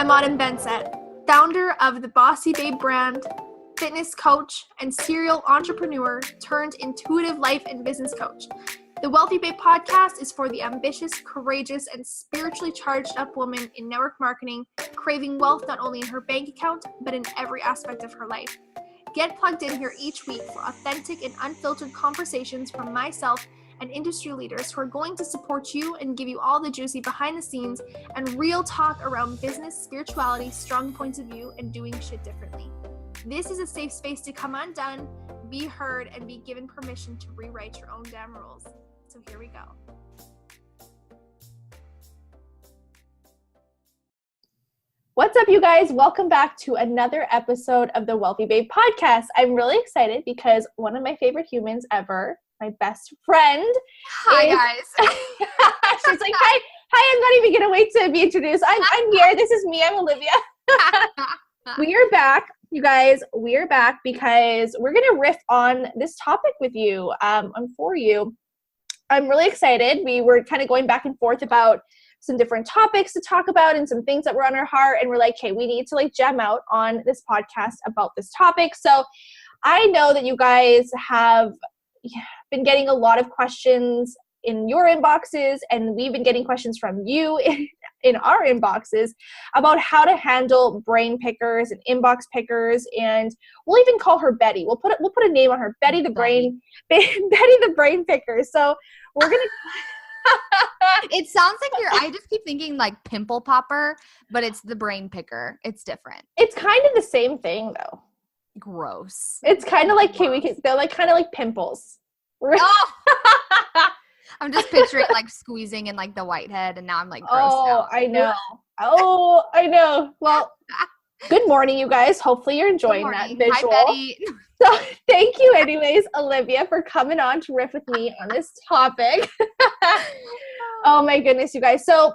I'm Autumn Bensett, founder of the Bossy Babe brand, fitness coach, and serial entrepreneur turned intuitive life and business coach. The Wealthy Babe podcast is for the ambitious, courageous, and spiritually charged up woman in network marketing, craving wealth not only in her bank account, but in every aspect of her life. Get plugged in here each week for authentic and unfiltered conversations from myself and industry leaders who are going to support you and give you all the juicy behind the scenes and real talk around business, spirituality, strong points of view, and doing shit differently. This is a safe space to come undone, be heard, and be given permission to rewrite your own damn rules. So here we go. What's up, you guys? Welcome back to another episode of the Wealthy Babe podcast. I'm really excited because one of my favorite humans ever, my best friend. Hi, guys. She's like, hi, I'm not even going to wait to be introduced. I'm here. This is me. I'm Olivia. We are back, you guys. We are back because we're going to riff on this topic with you, and for you. I'm really excited. We were kind of going back and forth about some different topics to talk about and some things that were on our heart. And we're like, hey, we need to jam out on this podcast about this topic. So I know that you guys have been getting a lot of questions in your inboxes, and we've been getting questions from you in our inboxes about how to handle brain pickers and inbox pickers, and we'll even call her Betty. We'll put a name on her, Betty the brain picker. So we're gonna. It sounds like I just keep thinking like pimple popper, but it's the brain picker. It's different. It's kind of the same thing though. Gross. It's kind of like they're like kind of like pimples. Oh! I'm just picturing like squeezing in like the whitehead, and now I'm like grossed out. I know. Oh, I know. Well, good morning, you guys. Hopefully you're enjoying that visual. Hi, Betty. So thank you anyways, Olivia, for coming on to riff with me on this topic. Oh my goodness, you guys. So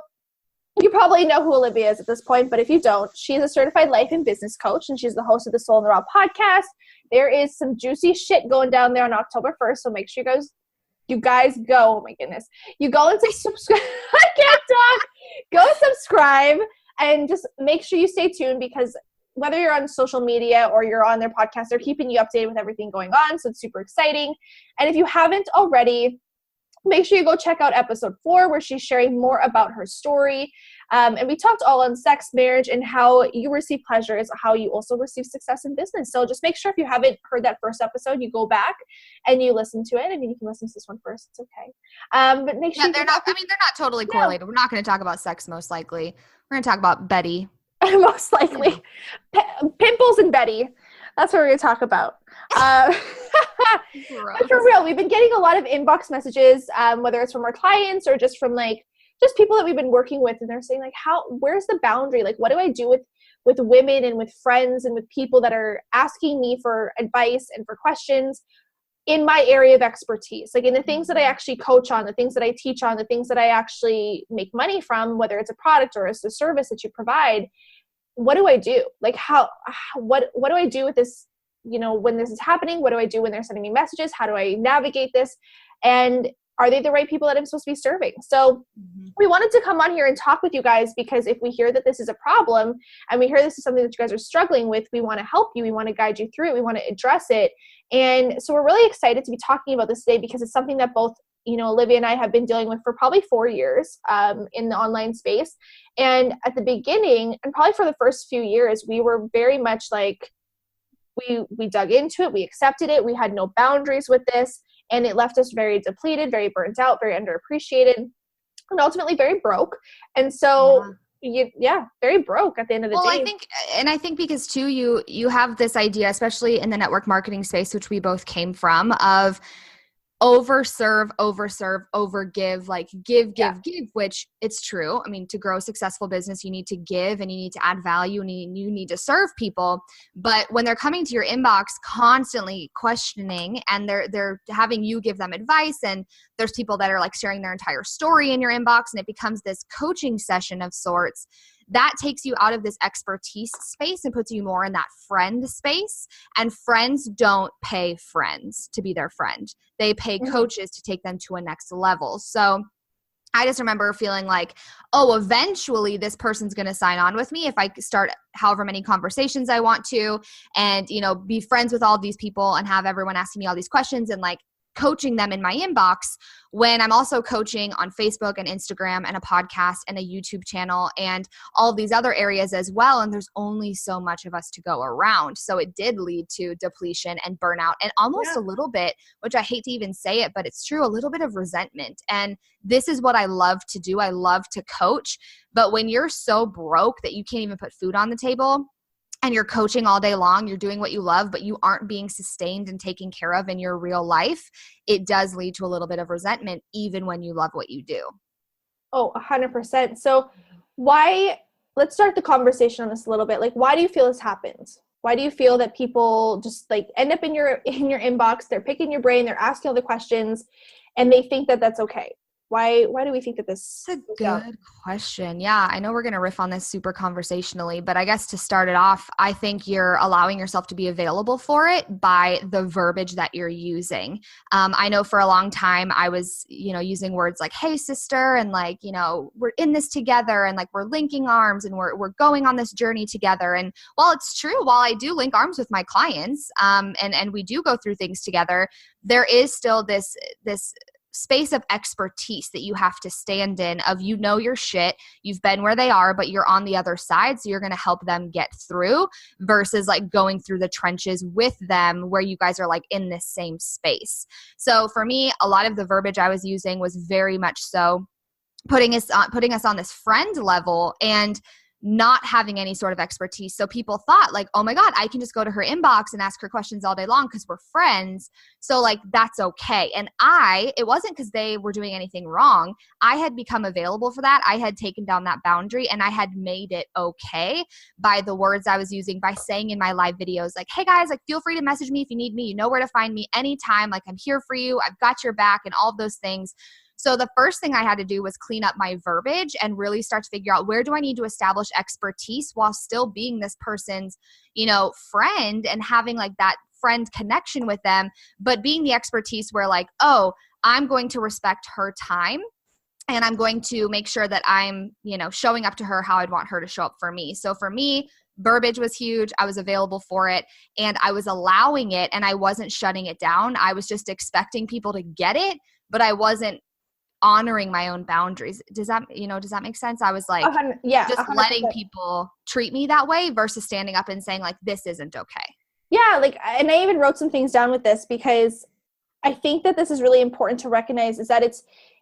you probably know who Olivia is at this point, but if you don't, she's a certified life and business coach, and she's the host of the Soul in the Raw podcast. There is some juicy shit going down there on October 1st, so make sure you guys go. Oh my goodness. You go and subscribe. I can't talk. Go subscribe and just make sure you stay tuned, because whether you're on social media or you're on their podcast, they're keeping you updated with everything going on. So it's super exciting. And if you haven't already, make sure you go check out episode 4, where she's sharing more about her story. And we talked all on sex, marriage, and how you receive pleasure is how you also receive success in business. So just make sure if you haven't heard that first episode, you go back and you listen to it. I mean, you can listen to this one first. It's okay. But make sure they're not totally correlated. No. We're not going to talk about sex, most likely. We're going to talk about Betty. Most likely. Pimples and Betty. That's what we're going to talk about. But for real, we've been getting a lot of inbox messages, whether it's from our clients or just from just people that we've been working with, and they're saying where's the boundary? Like, what do I do with women and with friends and with people that are asking me for advice and for questions in my area of expertise, like in the things that I actually coach on, the things that I teach on, the things that I actually make money from, whether it's a product or it's a service that you provide. What do I do? Like what do I do with this, when this is happening? What do I do when they're sending me messages? How do I navigate this? And are they the right people that I'm supposed to be serving? So we wanted to come on here and talk with you guys, because if we hear that this is a problem and we hear this is something that you guys are struggling with, we want to help you. We want to guide you through it. We want to address it. And so we're really excited to be talking about this today, because it's something that both, Olivia and I have been dealing with for probably 4 years in the online space. And at the beginning, and probably for the first few years, we were very much like, we dug into it. We accepted it. We had no boundaries with this. And it left us very depleted, very burnt out, very underappreciated, and ultimately very broke. And so, very broke at the end of the day. I think because too, you have this idea, especially in the network marketing space, which we both came from, of overserve, overgive, like give, which it's true. I mean, to grow a successful business, you need to give and you need to add value and you need to serve people. But when they're coming to your inbox constantly questioning, and they're having you give them advice, and there's people that are like sharing their entire story in your inbox, and it becomes this coaching session of sorts, that takes you out of this expertise space and puts you more in that friend space. And friends don't pay friends to be their friend. They pay coaches to take them to a next level. So I just remember feeling like, oh, eventually this person's going to sign on with me if I start however many conversations I want to, and, you know, be friends with all of these people and have everyone asking me all these questions and like coaching them in my inbox, when I'm also coaching on Facebook and Instagram and a podcast and a YouTube channel and all of these other areas as well. And there's only so much of us to go around. So it did lead to depletion and burnout and almost a little bit, which I hate to even say it, but it's true, a little bit of resentment. And this is what I love to do. I love to coach. But when you're so broke that you can't even put food on the table, and you're coaching all day long, you're doing what you love, but you aren't being sustained and taken care of in your real life, it does lead to a little bit of resentment, even when you love what you do. Oh, 100%. So let's start the conversation on this a little bit. Like, why do you feel this happens? Why do you feel that people just like end up in your inbox, they're picking your brain, they're asking all the questions, and they think that that's okay? Why do we think that this is a good question? Yeah, I know we're going to riff on this super conversationally, but I guess to start it off, I think you're allowing yourself to be available for it by the verbiage that you're using. I know for a long time I was, you know, using words like, hey, sister, and like, you know, we're in this together, and like we're linking arms, and we're going on this journey together. And while it's true, while I do link arms with my clients, and we do go through things together, there is still this space of expertise that you have to stand in of, you know, your shit, you've been where they are, but you're on the other side. So you're going to help them get through versus like going through the trenches with them where you guys are like in this same space. So for me, a lot of the verbiage I was using was very much so putting us on this friend level and not having any sort of expertise. So people thought like, oh my God, I can just go to her inbox and ask her questions all day long because we're friends. So like, that's okay. And it wasn't because they were doing anything wrong. I had become available for that. I had taken down that boundary, and I had made it okay by the words I was using, by saying in my live videos, like, hey guys, like feel free to message me if you need me. You know where to find me anytime. Like, I'm here for you. I've got your back, and all of those things. So the first thing I had to do was clean up my verbiage and really start to figure out, where do I need to establish expertise while still being this person's, you know, friend and having like that friend connection with them, but being the expertise where like, oh, I'm going to respect her time, and I'm going to make sure that I'm, you know, showing up to her how I'd want her to show up for me. So for me, verbiage was huge. I was available for it, and I was allowing it, and I wasn't shutting it down. I was just expecting people to get it, but I wasn't honoring my own boundaries. Does that make sense? I was like, just 100%. Letting people treat me that way versus standing up and saying like, this isn't okay. Yeah. Like, and I even wrote some things down with this because I think that this is really important to recognize, is that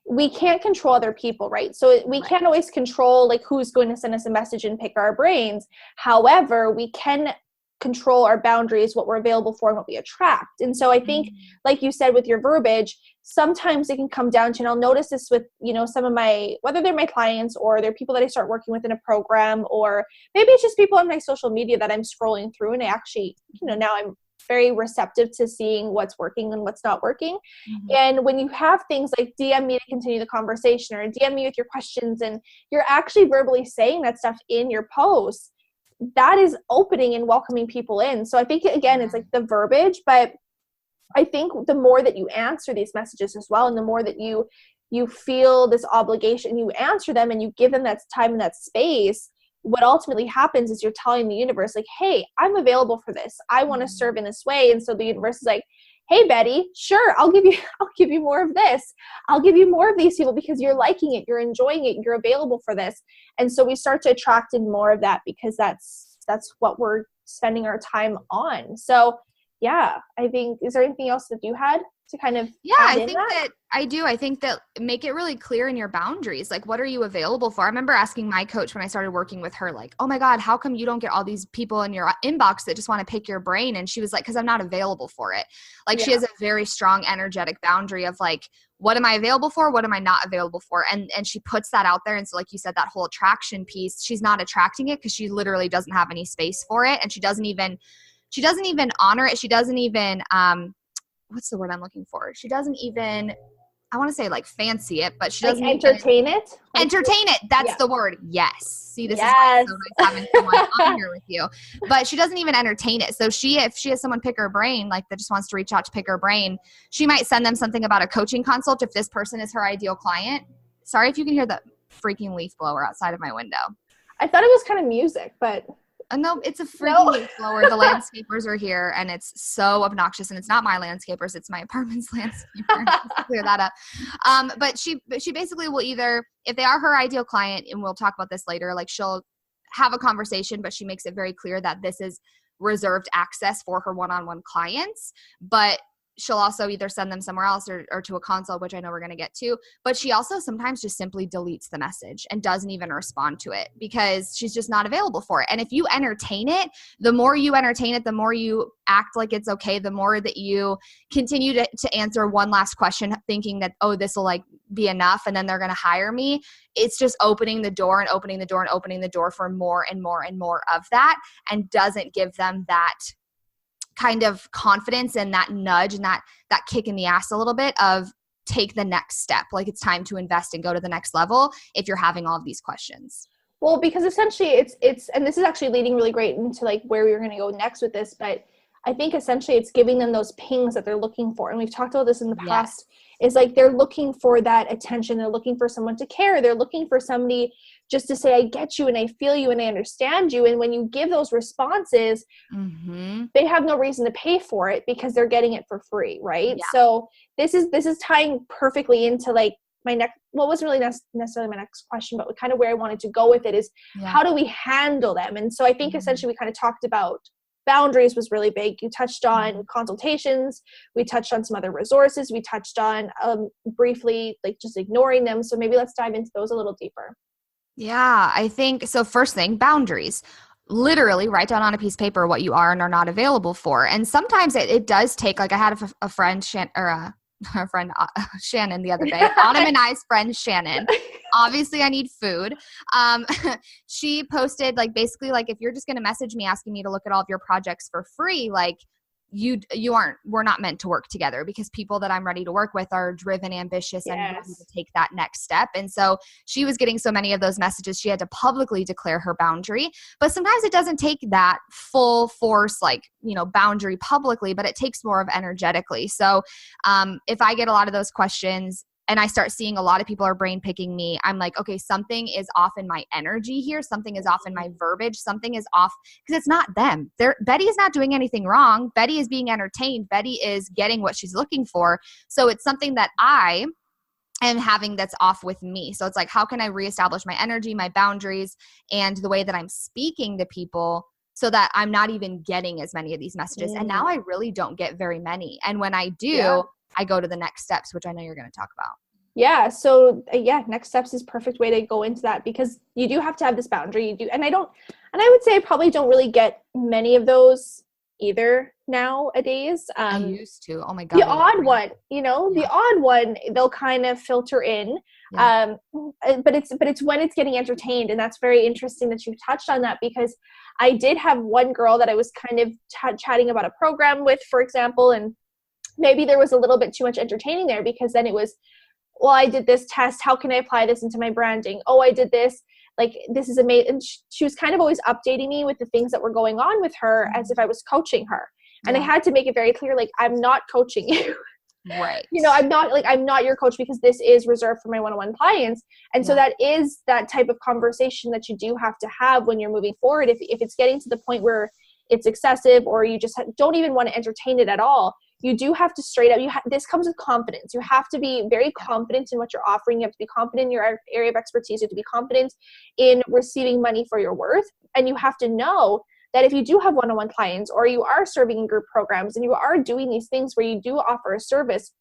we can't control other people, right? So we can't always control like who's going to send us a message and pick our brains. However, we can control our boundaries, what we're available for, and what we attract. And so I think, like you said, with your verbiage, sometimes it can come down to, and I'll notice this with, you know, some of my, whether they're my clients or they're people that I start working with in a program, or maybe it's just people on my social media that I'm scrolling through, and I actually, you know, now I'm very receptive to seeing what's working and what's not working. And when you have things like DM me to continue the conversation, or DM me with your questions, and you're actually verbally saying that stuff in your posts, that is opening and welcoming people in. So I think, again, it's like the verbiage, but I think the more that you answer these messages as well, and the more that you feel this obligation, you answer them and you give them that time and that space, what ultimately happens is you're telling the universe like, hey, I'm available for this. I want to serve in this way. And so the universe is like, hey, Betty, sure, I'll give you more of this. I'll give you more of these people because you're liking it, you're enjoying it, you're available for this. And so we start to attract in more of that because that's what we're spending our time on. So yeah, I think, is there anything else that you had to kind of I think that make it really clear in your boundaries. Like, what are you available for? I remember asking my coach when I started working with her, like, oh my God, how come you don't get all these people in your inbox that just want to pick your brain? And she was like, because I'm not available for it. Like, she has a very strong energetic boundary of like, what am I available for? What am I not available for? And she puts that out there. And so like you said, that whole attraction piece, she's not attracting it because she literally doesn't have any space for it. And she doesn't even honor it. She doesn't even, what's the word I'm looking for? She doesn't even, I want to say like fancy it, but she doesn't entertain it. Entertain it. That's the word. Yes. See, this is why it's so nice having someone on here with you. But she doesn't even entertain it. So if she has someone pick her brain, like that just wants to reach out to pick her brain, she might send them something about a coaching consult if this person is her ideal client. Sorry if you can hear the freaking leaf blower outside of my window. I thought it was kind of music, but no, it's a freaking leaf blower. The landscapers are here, and it's so obnoxious. And it's not my landscapers; it's my apartment's landscaper. Clear that up. But she basically will either, if they are her ideal client, and we'll talk about this later, like she'll have a conversation, but she makes it very clear that this is reserved access for her one-on-one clients. But she'll also either send them somewhere else or to a consult, which I know we're going to get to. But she also sometimes just simply deletes the message and doesn't even respond to it because she's just not available for it. And if you entertain it, the more you entertain it, the more you act like it's okay, the more that you continue to answer one last question thinking that, oh, this will like be enough and then they're going to hire me. It's just opening the door and opening the door and opening the door for more and more and more of that, and doesn't give them that kind of confidence and that nudge and that kick in the ass a little bit of take the next step. Like it's time to invest and go to the next level if you're having all of these questions. Well, because essentially it's, and this is actually leading really great into like where we were going to go next with this, but I think essentially it's giving them those pings that they're looking for. And we've talked about this in the past. Is like they're looking for that attention. They're looking for someone to care. They're looking for somebody just to say, I get you and I feel you and I understand you. And when you give those responses, they have no reason to pay for it because they're getting it for free, right? Yeah. So this is tying perfectly into like my next, what wasn't really necessarily my next question, but kind of where I wanted to go with it is how do we handle them? And so I think essentially we kind of talked about boundaries was really big. You touched on consultations. We touched on some other resources. We touched on briefly like just ignoring them. So maybe let's dive into those a little deeper. Yeah, I think so. First thing, boundaries. Literally write down on a piece of paper what you are and are not available for. And sometimes it does take, like I had a friend, Shannon the other day, Autumn and I's friend Shannon. Obviously I need food. She posted like basically like if you're just going to message me asking me to look at all of your projects for free, like we're not meant to work together because people that I'm ready to work with are driven, ambitious, and ready to take that next step. And so she was getting so many of those messages, she had to publicly declare her boundary. But sometimes it doesn't take that full force, like, boundary publicly, but it takes more of energetically. So if I get a lot of those questions, and I start seeing a lot of people are brain picking me, I'm like, okay, something is off in my energy here. Something is off in my verbiage. Something is off because it's not them. Betty is not doing anything wrong. Betty is being entertained. Betty is getting what she's looking for. So it's something that I am having that's off with me. So it's like, how can I reestablish my energy, my boundaries, and the way that I'm speaking to people so that I'm not even getting as many of these messages. And now I really don't get very many. And when I do, I go to the next steps, which I know you're going to talk about. Yeah. So next steps is perfect way to go into that because you do have to have this boundary. You do. And I would say I probably don't really get many of those either nowadays. I used to. Oh my God. The odd one, the odd one, they'll kind of filter in. Yeah. But it's when it's getting entertained. And that's very interesting that you touched on that because I did have one girl that I was kind of chatting about a program with, for example, and maybe there was a little bit too much entertaining there because then it was, well, I did this test. How can I apply this into my branding? Oh, I did this. Like, this is amazing. And she was kind of always updating me with the things that were going on with her as if I was coaching her. And I had to make it very clear, like, I'm not coaching you. Right. I'm not your coach because this is reserved for my one-on-one clients. And so that is that type of conversation that you do have to have when you're moving forward. If it's getting to the point where it's excessive or you just don't even want to entertain it at all, you do have to straight up, this comes with confidence. You have to be very confident in what you're offering. You have to be confident in your area of expertise. You have to be confident in receiving money for your worth. And you have to know that if you do have one-on-one clients or you are serving in group programs and you are doing these things where you do offer a service,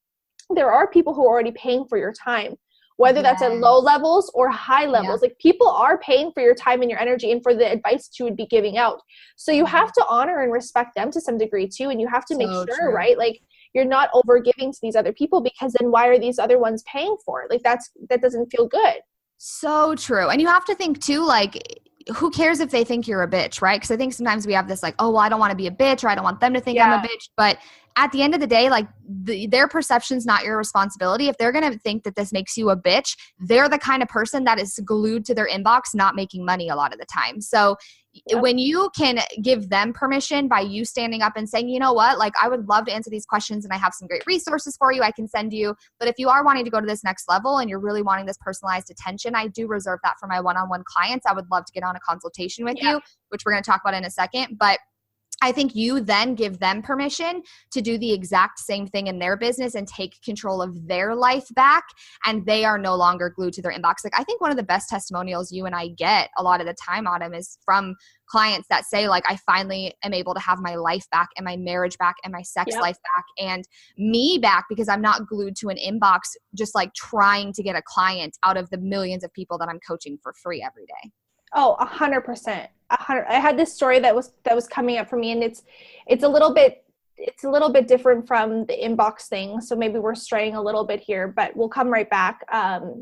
there are people who are already paying for your time, whether that's at low levels or high levels. Like people are paying for your time and your energy and for the advice that you would be giving out. So you have to honor and respect them to some degree too. And you have to make sure, right? Like you're not over giving to these other people because then why are these other ones paying for it? Like that doesn't feel good. So true. And you have to think too, like, who cares if they think you're a bitch, right? Because I think sometimes we have this like, oh, well, I don't want to be a bitch or I don't want them to think I'm a bitch. But at the end of the day, like their perception's not your responsibility. If they're going to think that this makes you a bitch, they're the kind of person that is glued to their inbox, not making money a lot of the time. So when you can give them permission by you standing up and saying, you know what, like I would love to answer these questions and I have some great resources for you I can send you. But if you are wanting to go to this next level and you're really wanting this personalized attention, I do reserve that for my one-on-one clients. I would love to get on a consultation with you, which we're going to talk about in a second. But I think you then give them permission to do the exact same thing in their business and take control of their life back. And they are no longer glued to their inbox. Like I think one of the best testimonials you and I get a lot of the time, Autumn, is from clients that say like, I finally am able to have my life back and my marriage back and my sex life back and me back because I'm not glued to an inbox, just like trying to get a client out of the millions of people that I'm coaching for free every day. Oh, 100%. I had this story that was coming up for me, and it's a little bit different from the inbox thing. So maybe we're straying a little bit here, but we'll come right back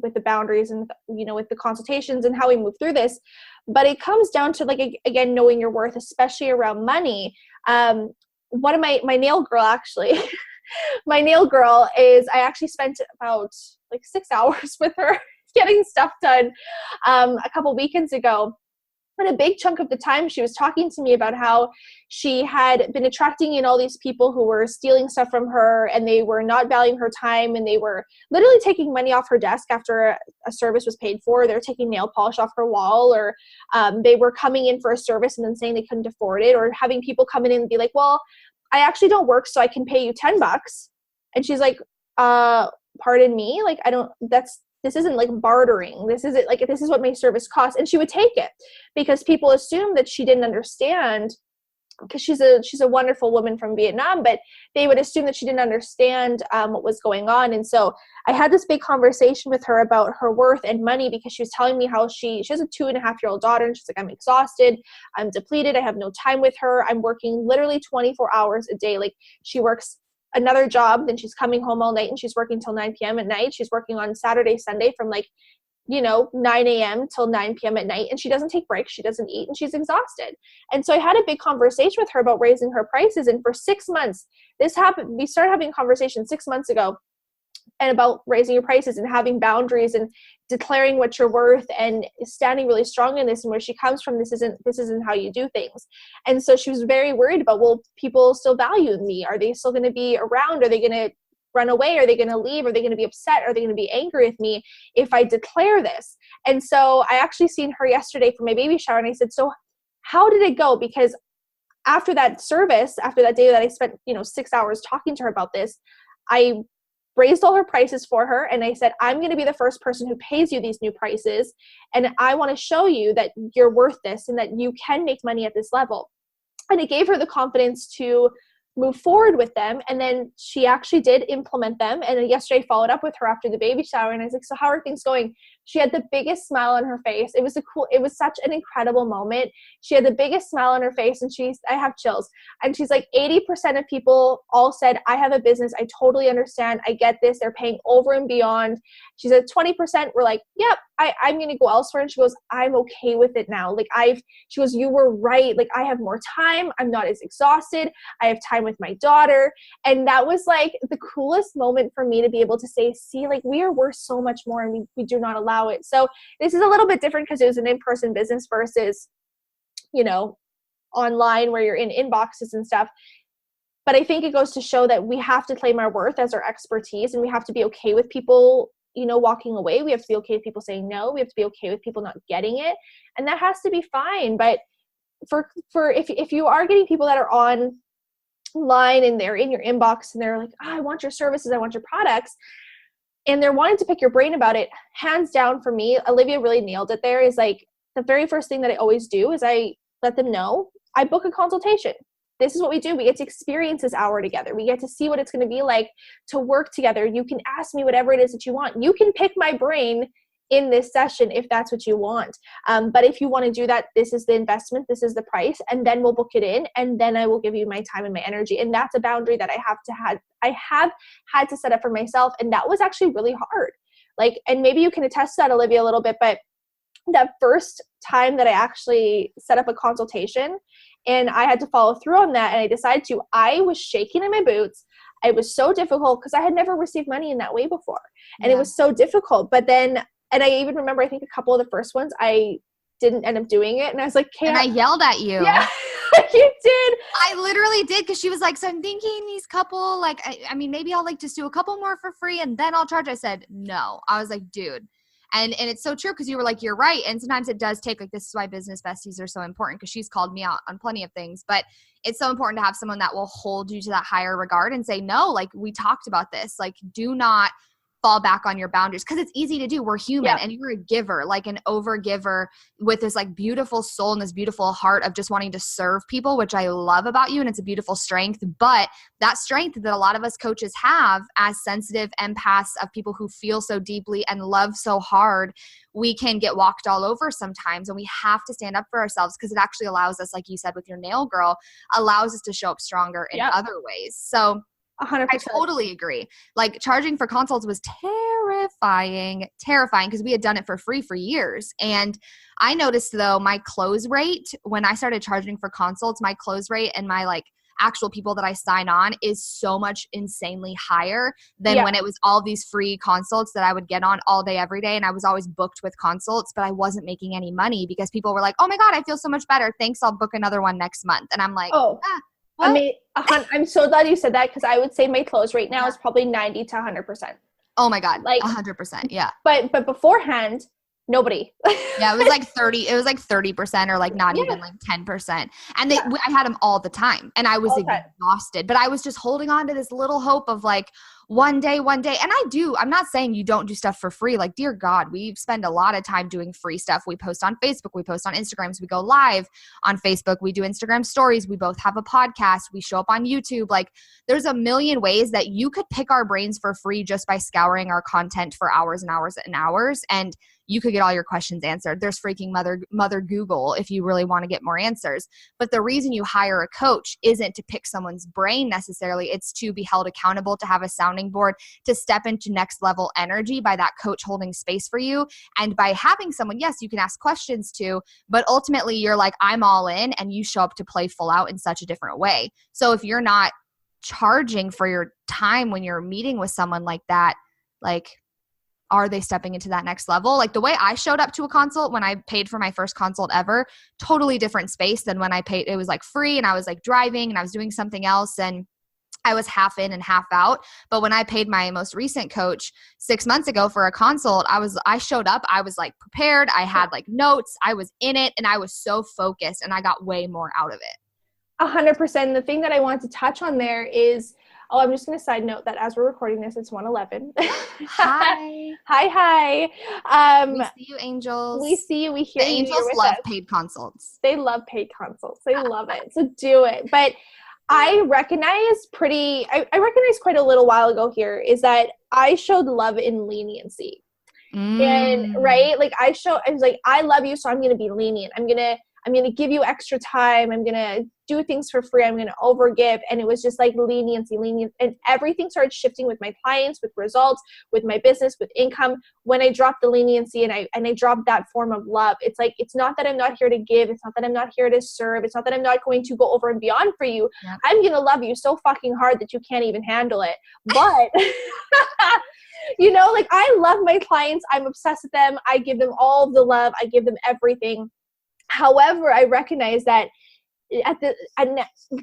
with the boundaries and, you know, with the consultations and how we move through this. But it comes down to, like, again, knowing your worth, especially around money. One of my nail girl, actually, my nail girl is, I actually spent about like 6 hours with her getting stuff done a couple weekends ago. And a big chunk of the time she was talking to me about how she had been attracting in all these people who were stealing stuff from her, and they were not valuing her time, and they were literally taking money off her desk after a service was paid for. They were taking nail polish off her wall, or they were coming in for a service and then saying they couldn't afford it, or having people come in and be like, well, I actually don't work, so I can pay you $10. And she's like, pardon me? Like, this isn't like bartering. This isn't like, this is what my service costs. And she would take it because people assumed that she didn't understand, because she's a wonderful woman from Vietnam, but they would assume that she didn't understand what was going on. And so I had this big conversation with her about her worth and money, because she was telling me how she has a 2.5-year-old daughter, and she's like, I'm exhausted, I'm depleted, I have no time with her, I'm working literally 24 hours a day. Like, she works another job, then she's coming home all night, and she's working till 9 p.m. at night. She's working on Saturday, Sunday from 9 a.m. till 9 p.m. at night, and she doesn't take breaks, she doesn't eat, and she's exhausted. And so I had a big conversation with her about raising her prices, and for 6 months, this happened. We started having a conversation 6 months ago, and about raising your prices and having boundaries and declaring what you're worth and standing really strong in this, and where she comes from, this isn't how you do things. And so she was very worried about, well, people still value me. Are they still going to be around? Are they going to run away? Are they going to leave? Are they going to be upset? Are they going to be angry with me if I declare this? And so I actually seen her yesterday for my baby shower, and I said, so how did it go? Because after that service, after that day that I spent 6 hours talking to her about this, I raised all her prices for her, and I said, I'm going to be the first person who pays you these new prices, and I want to show you that you're worth this and that you can make money at this level. And it gave her the confidence to move forward with them. And then she actually did implement them. And then yesterday I followed up with her after the baby shower, and I was like, so how are things going? She had the biggest smile on her face. It was such an incredible moment. She had the biggest smile on her face, and I have chills. And she's like, 80% of people all said, I have a business. I totally understand. I get this. They're paying over and beyond. She said 20% were like, yep, I'm going to go elsewhere. And she goes, I'm okay with it now. She goes, you were right. Like, I have more time. I'm not as exhausted. I have time with my daughter. And that was like the coolest moment for me to be able to say, see, like, we are worth so much more, and we do not allow it. So this is a little bit different because it was an in-person business versus, online where you're in inboxes and stuff. But I think it goes to show that we have to claim our worth as our expertise, and we have to be okay with people, walking away. We have to be okay with people saying no. We have to be okay with people not getting it. And that has to be fine. But for if you are getting people that are online and they're in your inbox and they're like, oh, I want your services, I want your products, and they're wanting to pick your brain about it, hands down for me, Olivia really nailed it there, is like the very first thing that I always do is I let them know I book a consultation. This is what we do. We get to experience this hour together. We get to see what it's going to be like to work together. You can ask me whatever it is that you want. You can pick my brain in this session if that's what you want. But if you want to do that, this is the investment, this is the price, and then we'll book it in, and then I will give you my time and my energy. And that's a boundary that I have had to set up for myself. And that was actually really hard. And maybe you can attest to that, Olivia, a little bit, but that first time that I actually set up a consultation and I had to follow through on that, and I decided to, I was shaking in my boots. It was so difficult because I had never received money in that way before. And It was so difficult. But then, and I even remember, I think a couple of the first ones, I didn't end up doing it. And I was like, and I yelled at you. Yeah, you did. I literally did, because she was like, so I'm thinking these couple, like, I mean, maybe I'll like just do a couple more for free and then I'll charge. I said, no. I was like, dude. And it's so true, because you were like, you're right. And sometimes it does take, like, this is why business besties are so important, because she's called me out on plenty of things. But it's so important to have someone that will hold you to that higher regard and say, no, like, we talked about this. Like, do not fall back on your boundaries, because it's easy to do. We're human, and you're a giver, like an over giver with this like beautiful soul and this beautiful heart of just wanting to serve people, which I love about you. And it's a beautiful strength, but that strength that a lot of us coaches have as sensitive empaths of people who feel so deeply and love so hard, we can get walked all over sometimes, and we have to stand up for ourselves, because it actually allows us, like you said with your nail girl, allows us to show up stronger in other ways. So 100%. I totally agree. Like, charging for consults was terrifying, because we had done it for free for years. And I noticed, though, my close rate when I started charging for consults, my close rate and my like actual people that I sign on is so much insanely higher than when it was all these free consults that I would get on all day, every day. And I was always booked with consults, but I wasn't making any money, because people were like, oh my God, I feel so much better. Thanks. I'll book another one next month. And I'm like, I mean, I'm so glad you said that, because I would say my close rate now is probably 90 to 100%. Oh my God, like 100%. Yeah. But beforehand, nobody. Yeah, it was like 30. It was like 30%, or like not even like 10%. And I had them all the time, and I was exhausted. But I was just holding on to this little hope of like one day. And I'm not saying you don't do stuff for free. Like, dear God, we spend a lot of time doing free stuff. We post on Facebook, we post on Instagram, so we go live on Facebook, we do Instagram stories, we both have a podcast, we show up on YouTube. Like, there's a million ways that you could pick our brains for free just by scouring our content for hours and hours and hours, and you could get all your questions answered. There's freaking mother Google if you really want to get more answers. But the reason you hire a coach isn't to pick someone's brain necessarily. It's to be held accountable, to have a sounding board, to step into next level energy by that coach holding space for you. And by having someone, yes, you can ask questions to, but ultimately you're like, I'm all in, and you show up to play full out in such a different way. So if you're not charging for your time when you're meeting with someone like that, like, are they stepping into that next level? Like, the way I showed up to a consult when I paid for my first consult ever, totally different space than when I paid. It was like free, and I was like driving and I was doing something else, and I was half in and half out. But when I paid my most recent coach 6 months ago for a consult, I showed up, I was like prepared. I had like notes, I was in it, and I was so focused, and I got way more out of it. 100%. The thing that I wanted to touch on there is, I'm just going to side note that as we're recording this, it's 1:11. Hi. Hi. We see you, angels. We see you. We hear you. The angels love paid consults. They love paid consults. They love it. So do it. But I recognize quite a little while ago here is that I showed love in leniency. And right, like I was like, I love you, so I'm going to be lenient. I'm going to give you extra time. I'm going to do things for free. I'm going to overgive. And it was just like leniency. And everything started shifting with my clients, with results, with my business, with income. When I dropped the leniency and I dropped that form of love, it's like, it's not that I'm not here to give. It's not that I'm not here to serve. It's not that I'm not going to go over and beyond for you. Yep. I'm going to love you so fucking hard that you can't even handle it. But you know, like I love my clients. I'm obsessed with them. I give them all of the love. I give them everything. However, I recognize that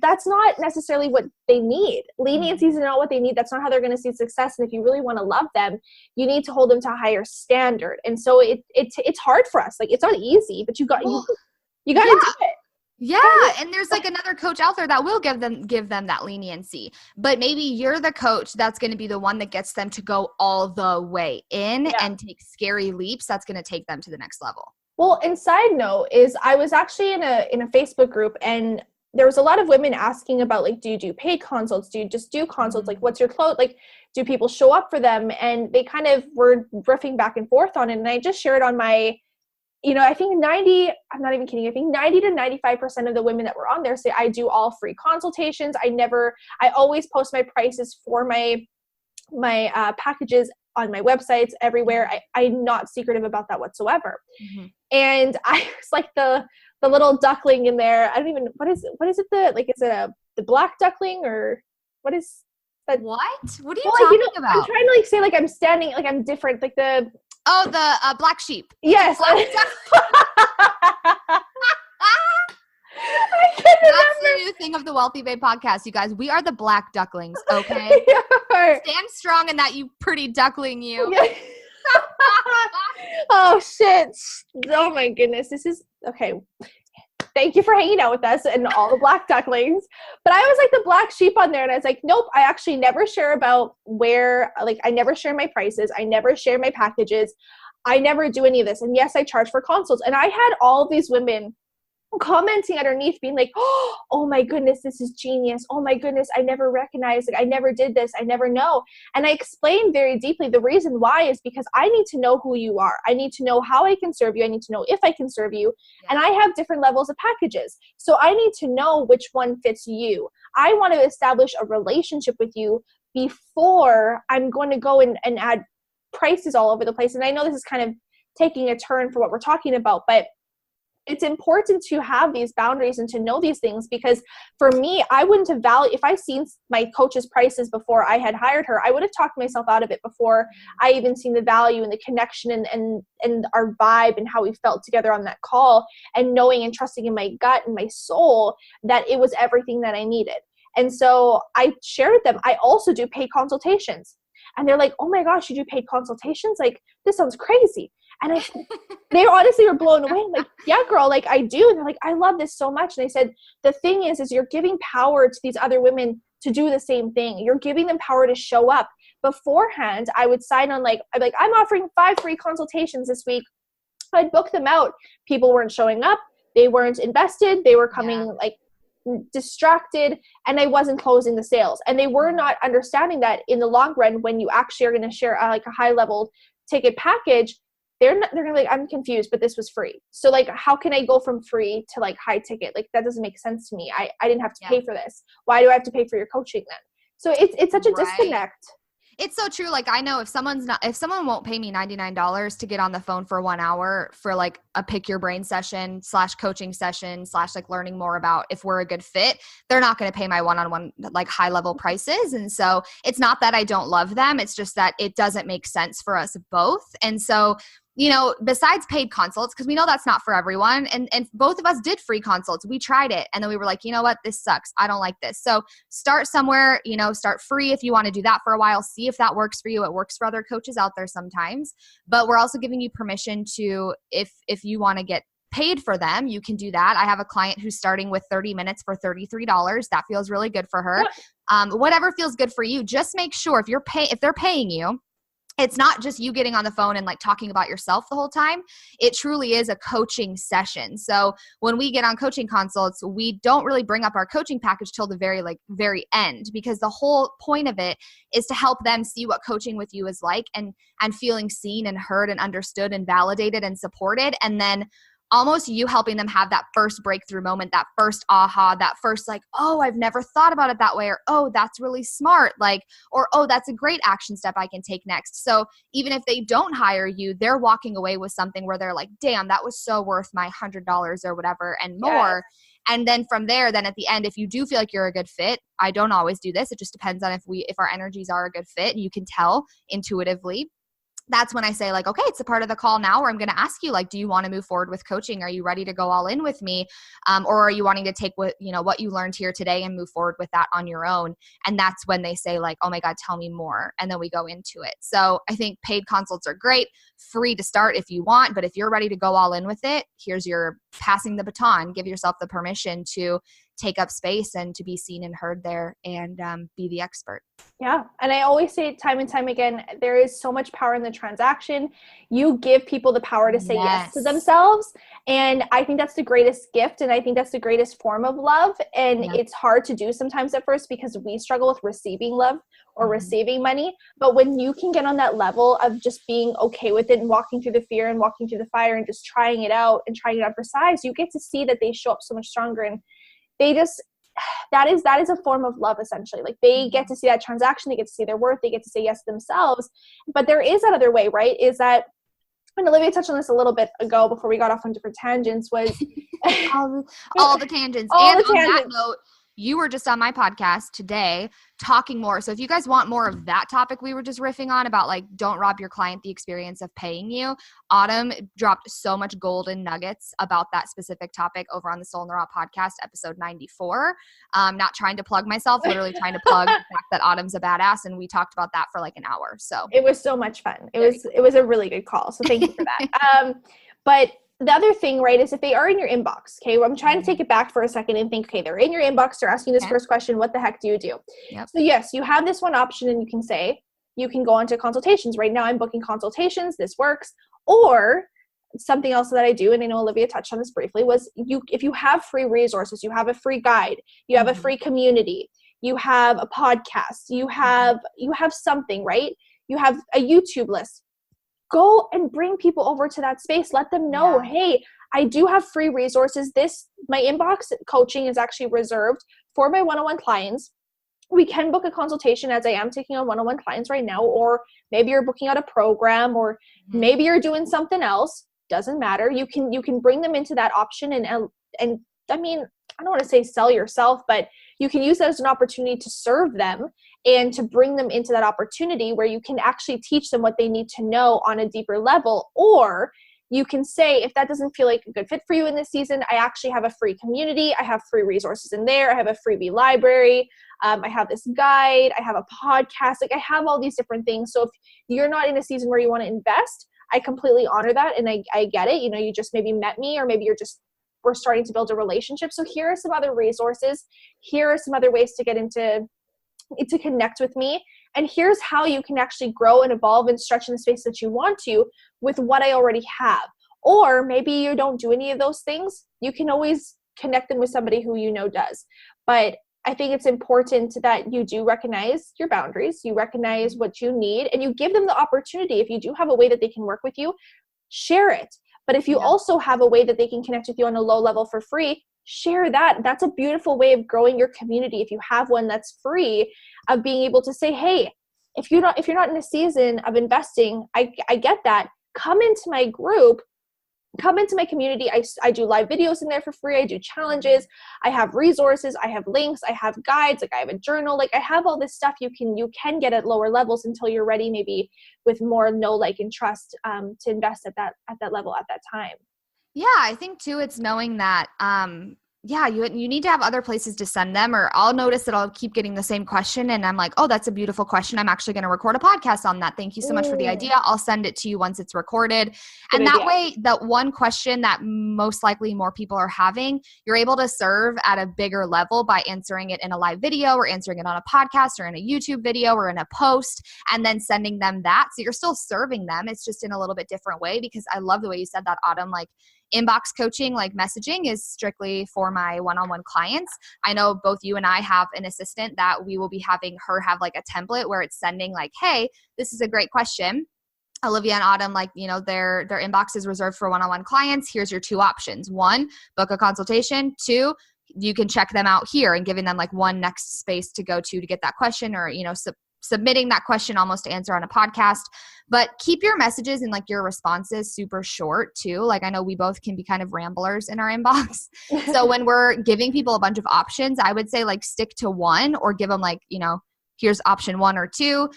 that's not necessarily what they need. Leniency is not what they need. That's not how they're going to see success. And if you really want to love them, you need to hold them to a higher standard. And so it's hard for us. Like, it's not easy, but you got to do it. Yeah. And there's like another coach out there that will give them that leniency, but maybe you're the coach that's going to be the one that gets them to go all the way in and take scary leaps. That's going to take them to the next level. Well, and side note is I was actually in a Facebook group, and there was a lot of women asking about, like, do you do paid consults? Do you just do consults? Like, what's your like, do people show up for them? And they kind of were riffing back and forth on it. And I just shared on my, I think I'm not even kidding. I think 90 to 95% of the women that were on there say I do all free consultations. I always post my prices for my packages on my websites everywhere. I'm not secretive about that whatsoever. Mm-hmm. And I was like the little duckling in there. I don't even, what is it? Is it the black duckling, or what is that? What are you talking about? I'm trying to like say like I'm standing, like I'm different. Like Oh, the black sheep. Yes. That's the new thing of the Wealthy Babe podcast, you guys. We are the black ducklings, okay? Stand strong in that, you pretty duckling, you. Oh, shit. Oh, my goodness. This is, okay. Thank you for hanging out with us and all the black ducklings. But I was like the black sheep on there, and I was like, nope, I actually never share about where, like, I never share my prices. I never share my packages. I never do any of this. And yes, I charge for consults. And I had all of these women commenting underneath being like, oh my goodness, this is genius. Oh my goodness, I never recognized it. I never did this. I never know. And I explained very deeply the reason why is because I need to know who you are. I need to know how I can serve you. I need to know if I can serve you. Yeah. And I have different levels of packages. So I need to know which one fits you. I want to establish a relationship with you before I'm going to go and add prices all over the place. And I know this is kind of taking a turn for what we're talking about, but it's important to have these boundaries and to know these things, because for me, I wouldn't have if I seen my coach's prices before I had hired her, I would have talked myself out of it before I even seen the value and the connection and our vibe and how we felt together on that call, and knowing and trusting in my gut and my soul that it was everything that I needed. And so I shared with them, I also do paid consultations. And they're like, oh my gosh, you do paid consultations? Like, this sounds crazy. And they honestly were blown away. I'm like, yeah, girl, like I do. And they're like, I love this so much. And I said, the thing is you're giving power to these other women to do the same thing. You're giving them power to show up. Beforehand, I would sign on I'm offering 5 free consultations this week. I'd book them out. People weren't showing up. They weren't invested. They were coming distracted, and I wasn't closing the sales. And they were not understanding that in the long run, when you actually are going to share a high level ticket package, they're going to be like, I'm confused, but this was free. So like, how can I go from free to like high ticket? Like, that doesn't make sense to me. I didn't have to pay for this. Why do I have to pay for your coaching then? So it's such a disconnect. It's so true. Like, I know if someone won't pay me $99 to get on the phone for 1 hour for like a pick your brain session / coaching session / like learning more about if we're a good fit, they're not going to pay my one-on-one like high level prices. And so it's not that I don't love them. It's just that it doesn't make sense for us both. And so, you know, besides paid consults, because we know that's not for everyone. And both of us did free consults. We tried it. And then we were like, you know what? This sucks. I don't like this. So start somewhere, start free if you want to do that for a while. See if that works for you. It works for other coaches out there sometimes. But we're also giving you permission to, if you want to get paid for them, you can do that. I have a client who's starting with 30 minutes for $33. That feels really good for her. Whatever feels good for you. Just make sure if they're paying you, it's not just you getting on the phone and like talking about yourself the whole time. It truly is a coaching session. So when we get on coaching consults, we don't really bring up our coaching package till the very end, because the whole point of it is to help them see what coaching with you is like, and feeling seen and heard and understood and validated and supported. And then almost you helping them have that first breakthrough moment, that first aha, that first like, oh, I've never thought about it that way, or oh, that's really smart, like, or oh, that's a great action step I can take next. So even if they don't hire you, they're walking away with something where they're like, damn, that was so worth my $100 or whatever and more. Yes. And then from there, then at the end, if you do feel like you're a good fit, I don't always do this. It just depends on if our energies are a good fit, and you can tell intuitively. That's when I say like, okay, it's a part of the call now where I'm going to ask you, like, do you want to move forward with coaching? Are you ready to go all in with me? Or are you wanting to take what you learned here today and move forward with that on your own? And that's when they say like, oh my God, tell me more. And then we go into it. So I think paid consults are great, free to start if you want, but if you're ready to go all in with it, here's your passing the baton. Give yourself the permission to take up space and to be seen and heard there, and be the expert. Yeah. And I always say it time and time again, there is so much power in the transaction. You give people the power to say yes to themselves. And I think that's the greatest gift. And I think that's the greatest form of love. And it's hard to do sometimes at first, because we struggle with receiving love or receiving money. But when you can get on that level of just being okay with it and walking through the fear and walking through the fire and just trying it out for size, you get to see that they show up so much stronger. And they just, that is a form of love, essentially. Like, they get to see that transaction, they get to see their worth, they get to say yes to themselves. But there is that other way, right? Is that, and Olivia touched on this a little bit ago before we got off on different tangents, was all the tangents. And on that note, you were just on my podcast today talking more. So if you guys want more of that topic we were just riffing on about like, don't rob your client the experience of paying you, Autumn dropped so much golden nuggets about that specific topic over on the Soul in the Raw podcast, episode 94. Not trying to plug myself, literally trying to plug the fact that Autumn's a badass. And we talked about that for like an hour. So it was so much fun. It was a really good call. So thank you for that. But the other thing, right, is if they are in your inbox, okay, I'm trying to take it back for a second and think, okay, they're in your inbox, they're asking this first question, what the heck do you do? Yep. So yes, you have this one option and you can say, you can go on to consultations. Right now I'm booking consultations, this works. Or something else that I do, and I know Olivia touched on this briefly, was if you have free resources, you have a free guide, you have a free community, you have a podcast, you have something, right? You have a YouTube list. Go and bring people over to that space. Let them know, hey, I do have free resources. My inbox coaching is actually reserved for my one-on-one clients. We can book a consultation, as I am taking on one-on-one clients right now, or maybe you're booking out a program, or maybe you're doing something else. Doesn't matter. You can bring them into that option, and I mean, I don't want to say sell yourself, but you can use that as an opportunity to serve them and to bring them into that opportunity where you can actually teach them what they need to know on a deeper level. Or you can say, if that doesn't feel like a good fit for you in this season, I actually have a free community. I have free resources in there. I have a freebie library. I have this guide. I have a podcast. Like, I have all these different things. So if you're not in a season where you want to invest, I completely honor that. And I get it. You know, you just maybe met me, or maybe we're starting to build a relationship. So here are some other resources. Here are some other ways to get to connect with me. And here's how you can actually grow and evolve and stretch in the space that you want to with what I already have. Or maybe you don't do any of those things. You can always connect them with somebody who you know does. But I think it's important that you do recognize your boundaries, you recognize what you need, and you give them the opportunity. If you do have a way that they can work with you, share it. But if you also have a way that they can connect with you on a low level for free, share that. That's a beautiful way of growing your community. If you have one that's free, of being able to say, hey, if you're not in a season of investing, I get that. Come into my group, come into my community. I do live videos in there for free. I do challenges. I have resources. I have links. I have guides. Like, I have a journal. Like, I have all this stuff you can get at lower levels until you're ready, maybe with more know, like, and trust to invest at that level at that time. Yeah, I think too, it's knowing that, you need to have other places to send them, or I'll notice that I'll keep getting the same question and I'm like, oh, that's a beautiful question. I'm actually going to record a podcast on that. Thank you so much for the idea. I'll send it to you once it's recorded. And that way, that one question that most likely more people are having, you're able to serve at a bigger level by answering it in a live video, or answering it on a podcast, or in a YouTube video, or in a post, and then sending them that. So you're still serving them. It's just in a little bit different way, because I love the way you said that, Autumn. Like, inbox coaching, like messaging, is strictly for my one-on-one clients. I know both you and I have an assistant that we will be having her have like a template where it's sending like, hey, this is a great question. Olivia and Autumn, like, you know, their inbox is reserved for one-on-one clients. Here's your two options. 1, book a consultation. 2, you can check them out here, and giving them like one next space to go to get that question, or, you know, submitting that question almost to answer on a podcast. But keep your messages and like your responses super short too. Like, I know we both can be kind of ramblers in our inbox. So when we're giving people a bunch of options, I would say like stick to one, or give them like, you know, here's option 1 or 2,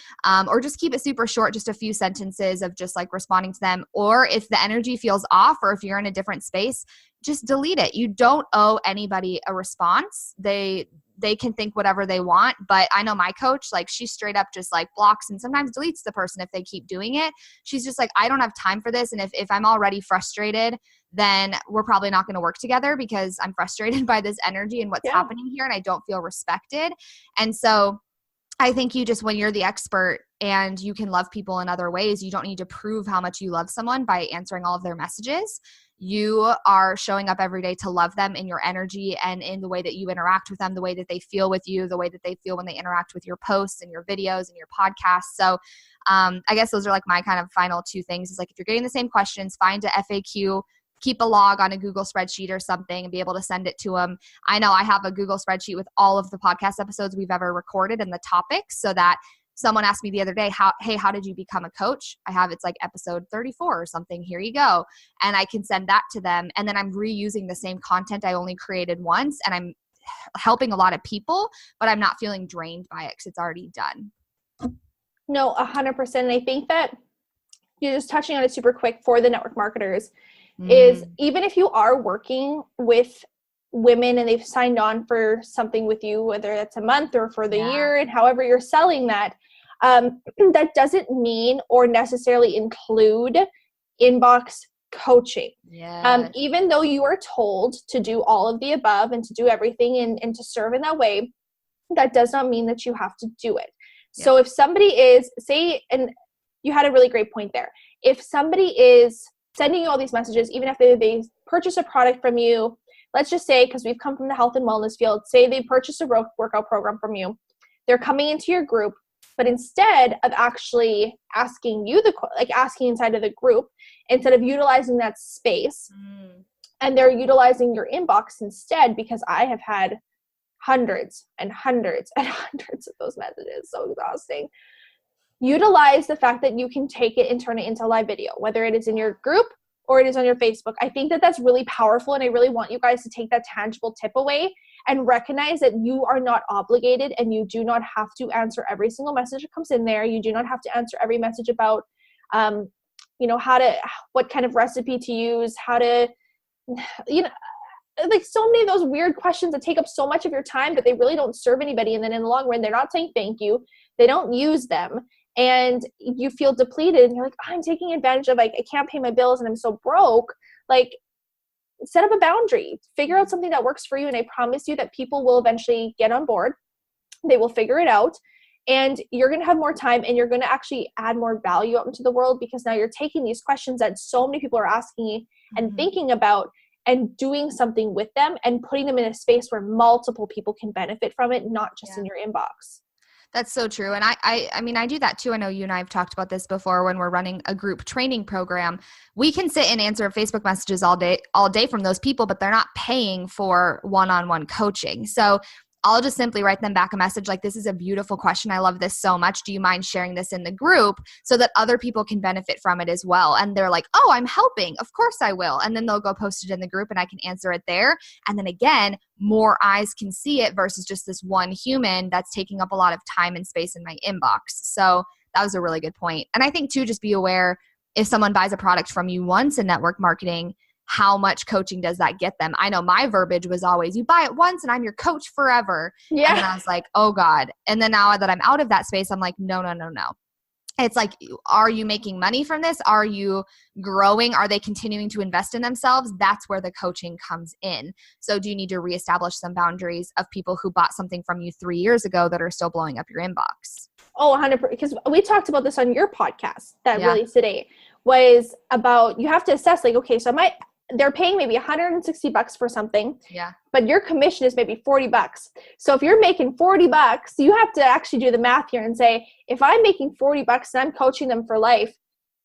or just keep it super short, just a few sentences of just like responding to them. Or if the energy feels off, or if you're in a different space, just delete it. You don't owe anybody a response. They can think whatever they want. But I know my coach, like, she straight up just like blocks and sometimes deletes the person if they keep doing it. She's just like, I don't have time for this. And if I'm already frustrated, then we're probably not going to work together, because I'm frustrated by this energy and what's happening here, and I don't feel respected. And so I think you just, when you're the expert and you can love people in other ways, you don't need to prove how much you love someone by answering all of their messages. You are showing up every day to love them in your energy and in the way that you interact with them, the way that they feel with you, the way that they feel when they interact with your posts and your videos and your podcasts. So I guess those are like my kind of final 2 things, is like, if you're getting the same questions, find a FAQ, keep a log on a Google spreadsheet or something, and be able to send it to them. I know I have a Google spreadsheet with all of the podcast episodes we've ever recorded and the topics, so that someone asked me the other day, how did you become a coach? It's like episode 34 or something. Here you go. And I can send that to them. And then I'm reusing the same content I only created once, and I'm helping a lot of people, but I'm not feeling drained by it because it's already done. No, 100%. And I think that you're just touching on it super quick for the network marketers is even if you are working with women and they've signed on for something with you, whether that's a month or for the year, and however you're selling that, that doesn't mean or necessarily include inbox coaching. Even though you are told to do all of the above and to do everything and to serve in that way, that does not mean that you have to do it. So if somebody is, say, and you had a really great point there, if somebody is sending you all these messages, even if they purchase a product from you, let's just say, because we've come from the health and wellness field, say they purchase a workout program from you, they're coming into your group, but instead of actually asking you asking inside of the group, instead of utilizing that space, and they're utilizing your inbox instead, because I have had hundreds and hundreds and hundreds of those messages, so exhausting. Utilize the fact that you can take it and turn it into a live video, whether it is in your group or it is on your Facebook. I think that that's really powerful, and I really want you guys to take that tangible tip away and recognize that you are not obligated and you do not have to answer every single message that comes in there. You do not have to answer every message about, what kind of recipe to use, how to, like so many of those weird questions that take up so much of your time, but they really don't serve anybody. And then in the long run, they're not saying thank you. They don't use them. And you feel depleted and you're like, I'm taking advantage of, I can't pay my bills and I'm so broke. Like, set up a boundary, figure out something that works for you. And I promise you that people will eventually get on board. They will figure it out, and you're going to have more time, and you're going to actually add more value out into the world, because now you're taking these questions that so many people are asking you and thinking about and doing something with them and putting them in a space where multiple people can benefit from it, not just in your inbox. That's so true. And I mean, I do that too. I know you and I have talked about this before when we're running a group training program. We can sit and answer Facebook messages all day from those people, but they're not paying for one-on-one coaching. So I'll just simply write them back a message like, this is a beautiful question. I love this so much. Do you mind sharing this in the group so that other people can benefit from it as well? And they're like, oh, I'm helping. Of course I will. And then they'll go post it in the group and I can answer it there. And then again, more eyes can see it versus just this one human that's taking up a lot of time and space in my inbox. So that was a really good point. And I think too, just be aware if someone buys a product from you once in network marketing, how much coaching does that get them? I know my verbiage was always, you buy it once and I'm your coach forever. Yeah. And I was like, oh God. And then now that I'm out of that space, I'm like, no. It's like, are you making money from this? Are you growing? Are they continuing to invest in themselves? That's where the coaching comes in. So do you need to reestablish some boundaries of people who bought something from you 3 years ago that are still blowing up your inbox? Oh, 100%. Because we talked about this on your podcast that released today, was about, you have to assess like, okay, so they're paying maybe $160 for something, but your commission is maybe $40. So if you're making $40, you have to actually do the math here and say, if I'm making $40 and I'm coaching them for life,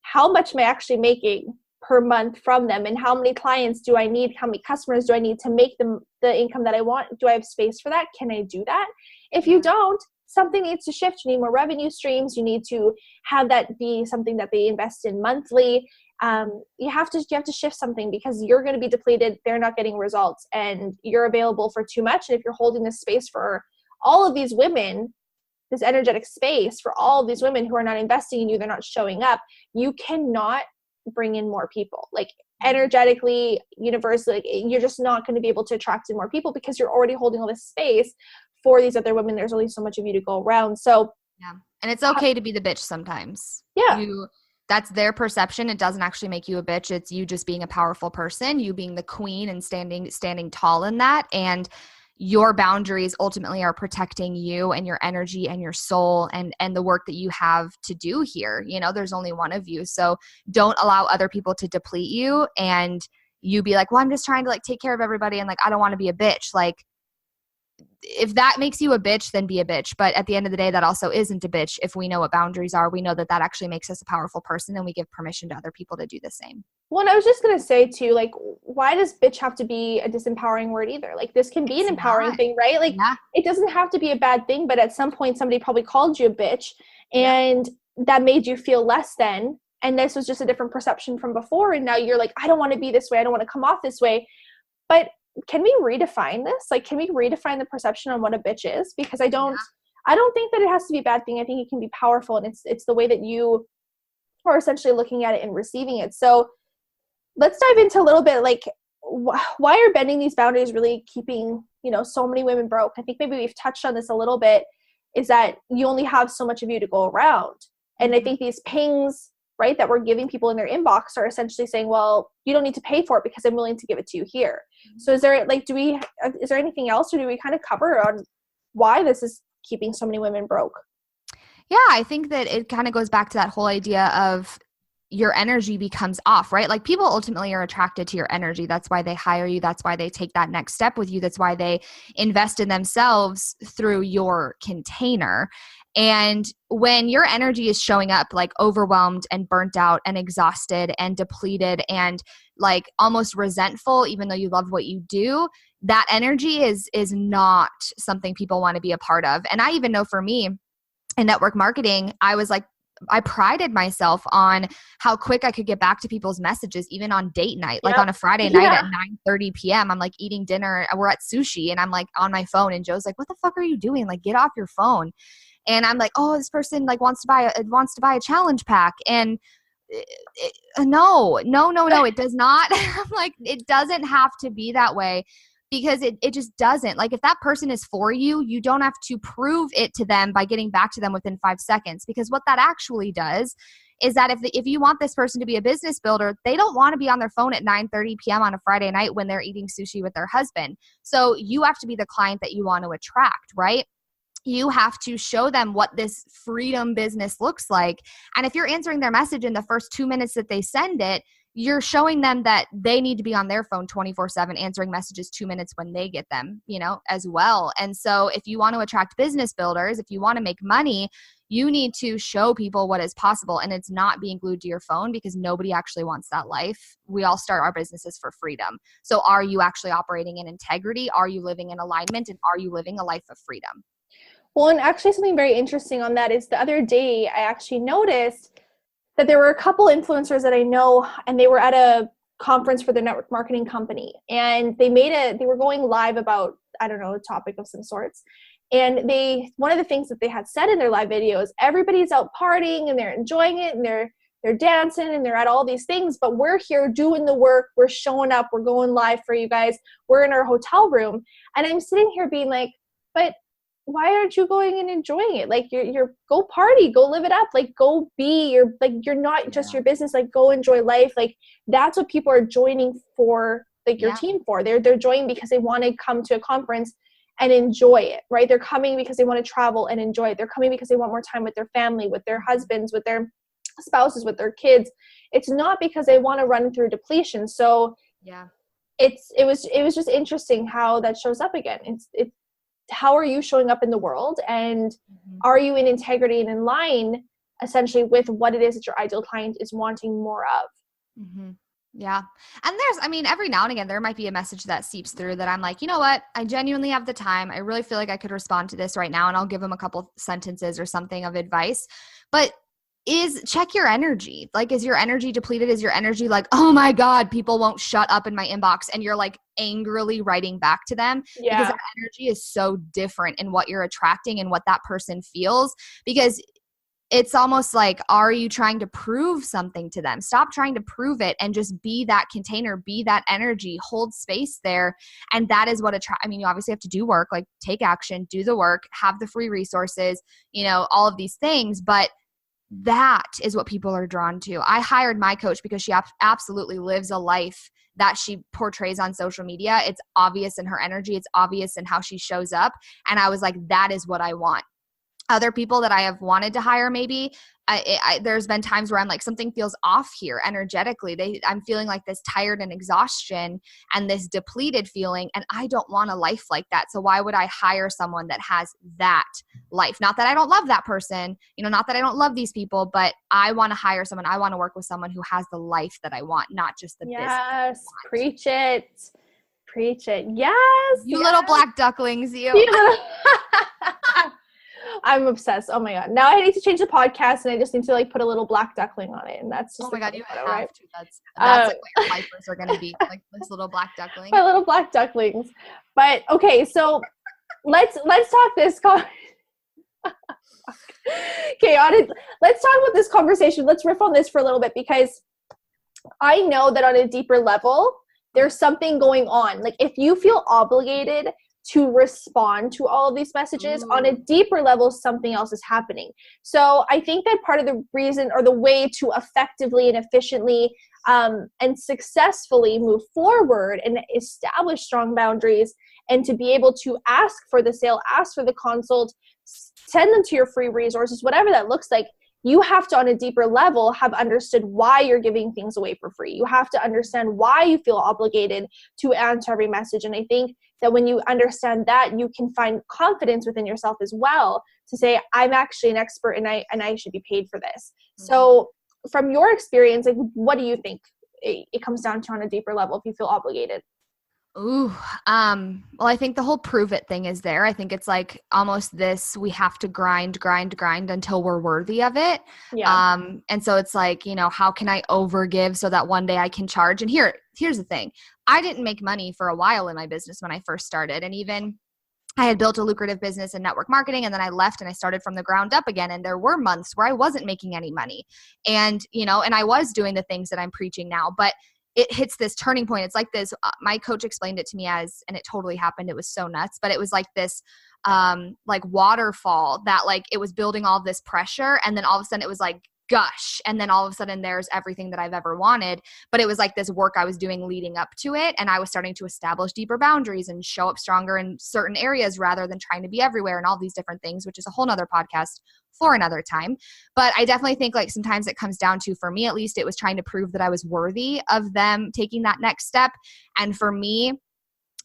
how much am I actually making per month from them? And how many clients do I need? How many customers do I need to make them the income that I want? Do I have space for that? Can I do that? If you don't, something needs to shift. You need more revenue streams. You need to have that be something that they invest in monthly. You have to shift something, because you're going to be depleted. They're not getting results, and you're available for too much. And if you're holding this space for all of these women, this energetic space for all of these women who are not investing in you, they're not showing up, you cannot bring in more people. Like energetically, universally, you're just not going to be able to attract in more people because you're already holding all this space for these other women. There's only so much of you to go around. So and it's okay to be the bitch sometimes. That's their perception. It doesn't actually make you a bitch. It's you just being a powerful person, you being the queen and standing tall in that. And your boundaries ultimately are protecting you and your energy and your soul and the work that you have to do here. You know, there's only one of you. So don't allow other people to deplete you and you be like, well, I'm just trying to like take care of everybody. And like, I don't want to be a bitch. Like, if that makes you a bitch, then be a bitch. But at the end of the day, that also isn't a bitch. If we know what boundaries are, we know that actually makes us a powerful person, and we give permission to other people to do the same. Well, and I was just going to say too, like, why does bitch have to be a disempowering word either? Like, this can be an empowering thing, right? Like, it doesn't have to be a bad thing, but at some point somebody probably called you a bitch and that made you feel less than. And this was just a different perception from before. And now you're like, I don't want to be this way. I don't want to come off this way. But can we redefine this? Like, can we redefine the perception on what a bitch is? Because I don't think that it has to be a bad thing. I think it can be powerful, and it's the way that you are essentially looking at it and receiving it. So let's dive into a little bit, like, why are bending these boundaries really keeping, so many women broke? I think maybe we've touched on this a little bit, is that you only have so much of you to go around. And I think these pings, right, that we're giving people in their inbox are essentially saying, well, you don't need to pay for it because I'm willing to give it to you here. So is there anything else, or do we kind of cover on why this is keeping so many women broke? Yeah, I think that it kind of goes back to that whole idea of your energy becomes off, right? Like, people ultimately are attracted to your energy. That's why they hire you. That's why they take that next step with you. That's why they invest in themselves through your container. And when your energy is showing up like overwhelmed and burnt out and exhausted and depleted and like almost resentful, even though you love what you do, that energy is not something people want to be a part of. And I even know for me in network marketing, I prided myself on how quick I could get back to people's messages, even on date night, like on a Friday night at 9:30 p.m. I'm like eating dinner. We're at sushi and I'm like on my phone, and Joe's like, what the fuck are you doing? Like, get off your phone. And I'm like, oh, this person like wants to buy a challenge pack. And no, it does not. I'm like, it doesn't have to be that way. Because it just doesn't. Like, if that person is for you, you don't have to prove it to them by getting back to them within 5 seconds. Because what that actually does is that if you want this person to be a business builder, they don't want to be on their phone at 9:30 p.m. on a Friday night when they're eating sushi with their husband. So you have to be the client that you want to attract, right? You have to show them what this freedom business looks like. And if you're answering their message in the first 2 minutes that they send it, you're showing them that they need to be on their phone 24/7 answering messages 2 minutes when they get them, as well. And so if you want to attract business builders, if you want to make money, you need to show people what is possible. And it's not being glued to your phone, because nobody actually wants that life. We all start our businesses for freedom. So are you actually operating in integrity? Are you living in alignment? And are you living a life of freedom? Well, and actually something very interesting on that is the other day I actually noticed that there were a couple influencers that I know, and they were at a conference for their network marketing company, and they were going live about, I don't know, a topic of some sorts. And one of the things that they had said in their live video is everybody's out partying and they're enjoying it and they're dancing and they're at all these things, but we're here doing the work. We're showing up. We're going live for you guys. We're in our hotel room. And I'm sitting here being like, but why aren't you going and enjoying it? Like, you're go party, go live it up. Like, go be you're not just your business. Like, go enjoy life. Like, that's what people are joining for, like your team for. They're joining because they want to come to a conference and enjoy it, right? They're coming because they want to travel and enjoy it. They're coming because they want more time with their family, with their husbands, with their spouses, with their kids. It's not because they want to run through depletion. So it was just interesting how that shows up again. It's how are you showing up in the world, and are you in integrity and in line essentially with what it is that your ideal client is wanting more of? Yeah. And every now and again, there might be a message that seeps through that I'm like, you know what? I genuinely have the time. I really feel like I could respond to this right now, and I'll give them a couple sentences or something of advice. But check your energy. Like, is your energy depleted? Is your energy like, oh my God, people won't shut up in my inbox, and you're like angrily writing back to them? Because that energy is so different in what you're attracting and what that person feels. Because it's almost like, are you trying to prove something to them? Stop trying to prove it and just be that container, be that energy, hold space there. And that is what you obviously have to do work, like take action, do the work, have the free resources, all of these things. But that is what people are drawn to. I hired my coach because she absolutely lives a life that she portrays on social media. It's obvious in her energy. It's obvious in how she shows up. And I was like, that is what I want. Other people that I have wanted to hire, maybe there's been times where I'm like, something feels off here energetically. I'm feeling like this tired and exhaustion and this depleted feeling, and I don't want a life like that. So why would I hire someone that has that life? Not that I don't love that person, not that I don't love these people, but I want to hire someone. I want to work with someone who has the life that I want, not just the business. Yes, preach it. Preach it. Yes. You little black ducklings, you. I'm obsessed. Oh my God. Now I need to change the podcast and I just need to like put a little black duckling on it. And that's just, oh my God, you photo, have right? to. That's like what your wipers are going to be, like this little black duckling. My little black ducklings. But okay, so let's talk this. Okay, let's talk about this conversation. Let's riff on this for a little bit, because I know that on a deeper level, there's something going on. Like if you feel obligated to respond to all of these messages, on a deeper level, something else is happening. So I think that part of the reason, or the way to effectively and efficiently and successfully move forward and establish strong boundaries, and to be able to ask for the sale, ask for the consult, send them to your free resources, whatever that looks like, you have to, on a deeper level, have understood why you're giving things away for free. You have to understand why you feel obligated to answer every message. And I think that when you understand that, you can find confidence within yourself as well to say, I'm actually an expert and I should be paid for this. Mm-hmm. So from your experience, like, what do you think it comes down to on a deeper level if you feel obligated? Ooh, well, I think the whole prove it thing is there. I think it's like almost this, we have to grind until we're worthy of it. Yeah. And so it's like, you know, how can I overgive so that one day I can charge? And here's the thing. I didn't make money for a while in my business when I first started. And even I had built a lucrative business in network marketing, and then I left and I started from the ground up again. And there were months where I wasn't making any money, and, you know, and I was doing the things that I'm preaching now, but it hits this turning point. It's like this, my coach explained it to me as, and it totally happened. It was so nuts, but it was like this, like waterfall that like, it was building all this pressure. And then all of a sudden it was like gush. And then all of a sudden there's everything that I've ever wanted. But it was like this work I was doing leading up to it. And I was starting to establish deeper boundaries and show up stronger in certain areas rather than trying to be everywhere and all these different things, which is a whole nother podcast for another time. But I definitely think like sometimes it comes down to, for me at least, it was trying to prove that I was worthy of them taking that next step. And for me,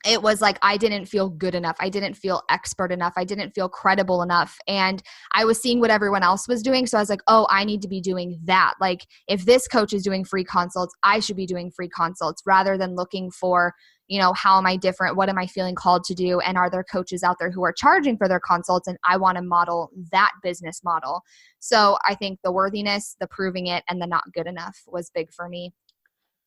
it was like I didn't feel good enough. I didn't feel expert enough. I didn't feel credible enough. And I was seeing what everyone else was doing. So I was like, oh, I need to be doing that. Like if this coach is doing free consults, I should be doing free consults, rather than looking for, you know, how am I different? What am I feeling called to do? And are there coaches out there who are charging for their consults? And I want to model that business model. So I think the worthiness, the proving it, and the not good enough was big for me.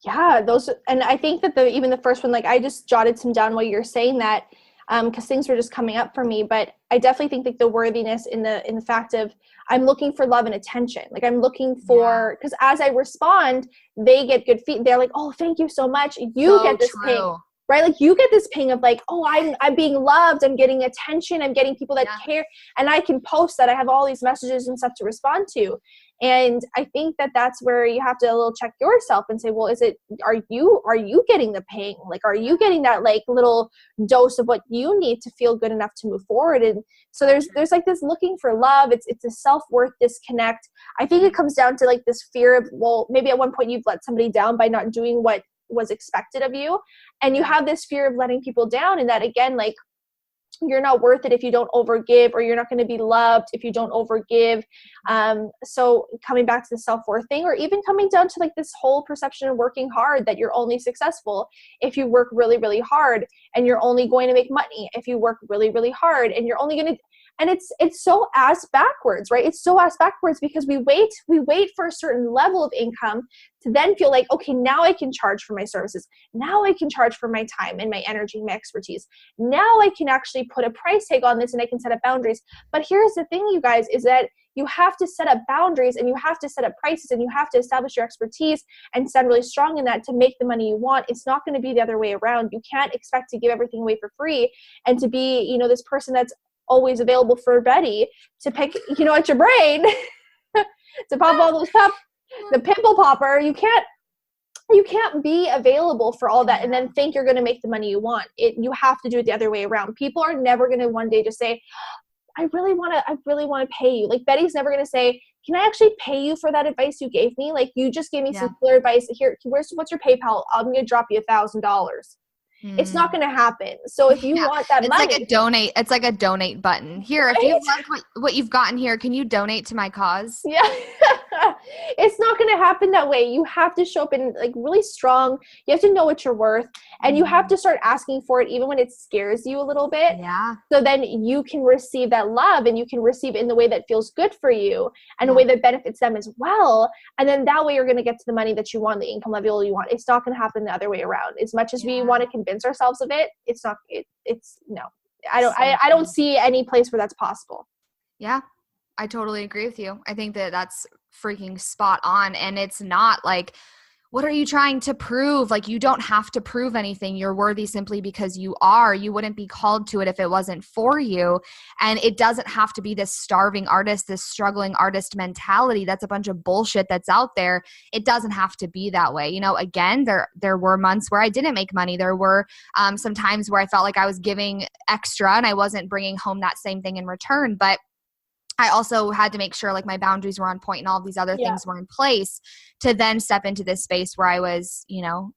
Yeah, those, and I think that even the first one, like I just jotted some down while you're saying that, because things were just coming up for me. But I definitely think like the worthiness in the fact of I'm looking for love and attention. Like I'm looking for, because as I respond, they get good feedback. They're like, oh, thank you so much. You get this ping, right? Like you get this ping of like, oh, I'm being loved. I'm getting attention. I'm getting people that care, and I can post that. I have all these messages and stuff to respond to. And I think that that's where you have to a little check yourself and say, well, are you getting the ping? Like, are you getting that like little dose of what you need to feel good enough to move forward? And so there's like this looking for love. It's a self-worth disconnect. I think it comes down to like this fear of, well, maybe at one point you've let somebody down by not doing what was expected of you. And you have this fear of letting people down. And that again, like, you're not worth it if you don't overgive, or you're not going to be loved if you don't overgive. So coming back to the self-worth thing, or even coming down to like this whole perception of working hard, that you're only successful if you work really, really hard, and you're only going to make money if you work really, really hard, and you're only going to, and it's so ass backwards, right? It's so ass backwards because we wait for a certain level of income to then feel like, okay, now I can charge for my services. Now I can charge for my time and my energy, my expertise. Now I can actually put a price tag on this and I can set up boundaries. But here's the thing, you guys, is that you have to set up boundaries, and you have to set up prices, and you have to establish your expertise and stand really strong in that to make the money you want. It's not going to be the other way around. You can't expect to give everything away for free and to be, you know, this person that's always available for Betty to pick, you know, at your brain to pop all those the pimple popper. You can't be available for all that and then think you're going to make the money you want. You have to do it the other way around. People are never going to one day just say, I really want to pay you. Like Betty's never going to say, can I actually pay you for that advice you gave me? Like you just gave me some clear advice. Here, what's your PayPal? I'm going to drop you $1,000. It's not going to happen. So if you want that money, it's like a donate button. Here, if you loved what you've gotten here, can you donate to my cause? Yeah. It's not going to happen. happen that way. You have to show up in like really strong. You have to know what you're worth, and you have to start asking for it even when it scares you a little bit. Yeah. So then you can receive that love, and you can receive in the way that feels good for you and a way that benefits them as well. And then that way you're going to get to the money that you want, the income level you want. It's not going to happen the other way around. As much as we want to convince ourselves of it, it's not, it's no. I don't see any place where that's possible. Yeah, I totally agree with you. I think that that's freaking spot on. And it's not like, what are you trying to prove? Like, you don't have to prove anything. You're worthy simply because you are. You wouldn't be called to it if it wasn't for you. And it doesn't have to be this starving artist, this struggling artist mentality. That's a bunch of bullshit that's out there. It doesn't have to be that way. You know, again, there were months where I didn't make money. There were some times where I felt like I was giving extra and I wasn't bringing home that same thing in return. But I also had to make sure like my boundaries were on point and all these other things were in place to then step into this space where I was, you know,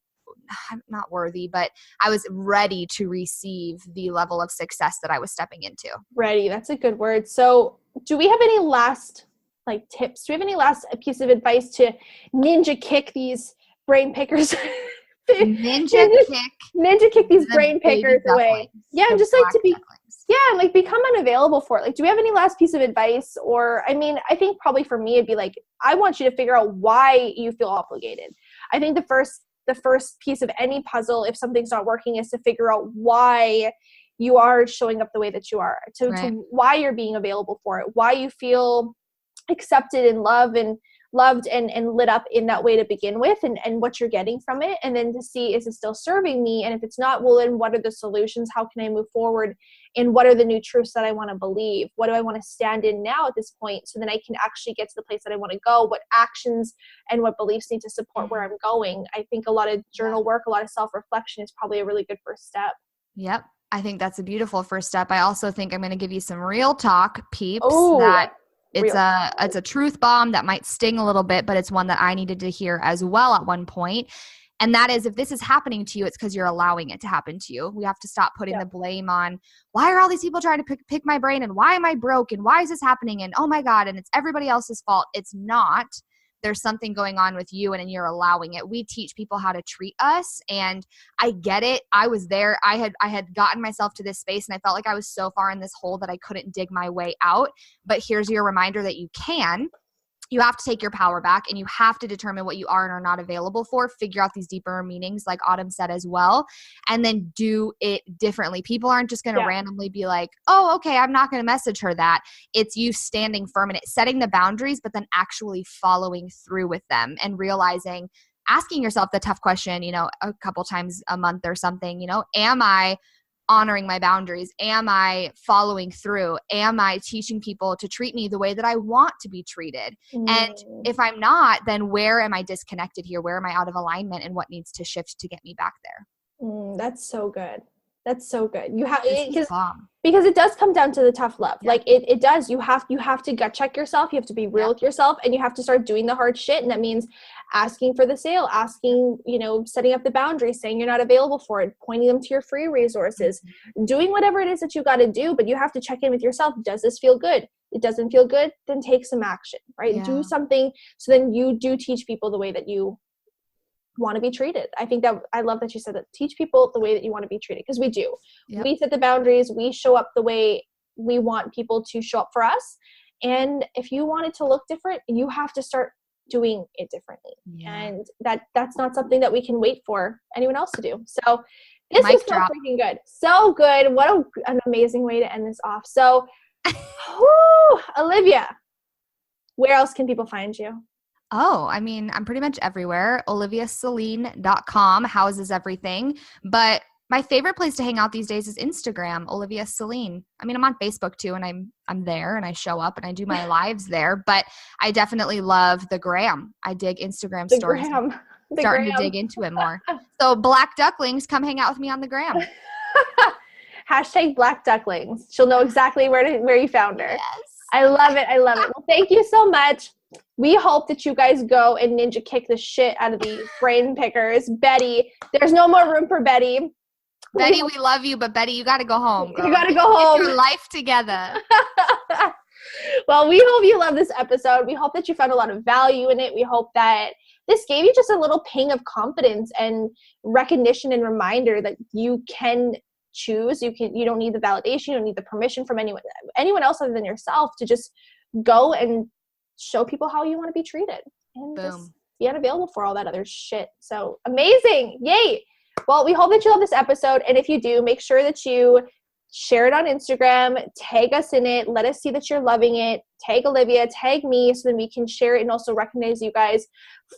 not worthy, but I was ready to receive the level of success that I was stepping into. Ready. That's a good word. So do we have any last like tips? Do we have any last piece of advice to ninja kick these brain pickers? Ninja kick these brain pickers away. Yeah, and just like to be like become unavailable for it. Like, do we have any last piece of advice? Or I mean, I think probably for me it'd be like, I want you to figure out why you feel obligated. I think the first piece of any puzzle, if something's not working, is to figure out why you are showing up the way that you are, to why you're being available for it, why you feel accepted and loved and lit up in that way to begin with, and what you're getting from it. And then to see, is it still serving me? And if it's not, well, then what are the solutions? How can I move forward? And what are the new truths that I want to believe? What do I want to stand in now at this point so then I can actually get to the place that I want to go? What actions and what beliefs need to support where I'm going? I think a lot of journal work, a lot of self-reflection is probably a really good first step. Yep. I think that's a beautiful first step. I also think I'm going to give you some real talk, peeps, it's a truth bomb that might sting a little bit, but it's one that I needed to hear as well at one point. And that is, if this is happening to you, it's because you're allowing it to happen to you. We have to stop putting the blame on, why are all these people trying to pick my brain, and why am I broke, and why is this happening, and oh my God, and it's everybody else's fault. It's not. There's something going on with you, and you're allowing it. We teach people how to treat us, and I get it. I was there. I had gotten myself to this space, and I felt like I was so far in this hole that I couldn't dig my way out. But here's your reminder that you can. You have to take your power back, and you have to determine what you are and are not available for. Figure out these deeper meanings, like Autumn said as well, and then do it differently. People aren't just going to randomly be like, oh, okay, I'm not going to message her that. It's you standing firm in it, setting the boundaries, but then actually following through with them and realizing, asking yourself the tough question, you know, a couple times a month or something, you know, am I honoring my boundaries? Am I following through? Am I teaching people to treat me the way that I want to be treated? And if I'm not, then where am I disconnected here? Where am I out of alignment, and what needs to shift to get me back there? That's so good. That's so good. You have because it does come down to the tough love. Like it does. You have to gut check yourself. You have to be real with yourself, and you have to start doing the hard shit. And that means asking for the sale, asking, you know, setting up the boundaries, saying you're not available for it, pointing them to your free resources, doing whatever it is that you got to do. But you have to check in with yourself. Does this feel good? It doesn't feel good, then take some action, right? Do something so then you do teach people the way that you want to be treated. I think that I love that you said that. Teach people the way that you want to be treated, because we do. We set the boundaries. We show up the way we want people to show up for us. And if you want it to look different, you have to start doing it differently. And that's not something that we can wait for anyone else to do. So this is so freaking good. So good. What an amazing way to end this off. So Olivia, where else can people find you? Oh, I mean, I'm pretty much everywhere. OliviaSeline.com houses everything. But my favorite place to hang out these days is Instagram, Olivia Seline. I mean, I'm on Facebook too, and I'm there, and I show up, and I do my lives there. But I definitely love the gram. I dig Instagram stories. Starting to dig into it more. So Black Ducklings, come hang out with me on the gram. Hashtag Black Ducklings. She'll know exactly where you found her. Yes. I love it. I love it. Well, thank you so much. We hope that you guys go and ninja kick the shit out of these brain pickers. Betty, there's no more room for Betty. Betty, we love you, but Betty, you got to go home. Girl. You got to go home. Get your life together. Well, we hope you love this episode. We hope that you found a lot of value in it. We hope that this gave you just a little ping of confidence and recognition and reminder that you can choose. You don't need the validation. You don't need the permission from anyone else other than yourself to just go and show people how you want to be treated and just be unavailable for all that other shit. So amazing. Yay. Well, we hope that you love this episode. And if you do, make sure that you share it on Instagram, tag us in it, let us see that you're loving it, tag Olivia, tag me, so then we can share it and also recognize you guys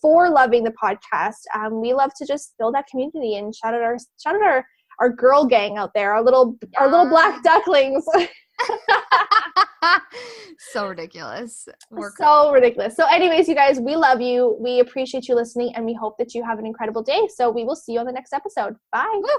for loving the podcast. We love to just build that community and shout out our girl gang out there, our little black ducklings. So ridiculous. So ridiculous. So anyways, you guys, we love you. We appreciate you listening, and we hope that you have an incredible day. So we will see you on the next episode. Bye. Woo!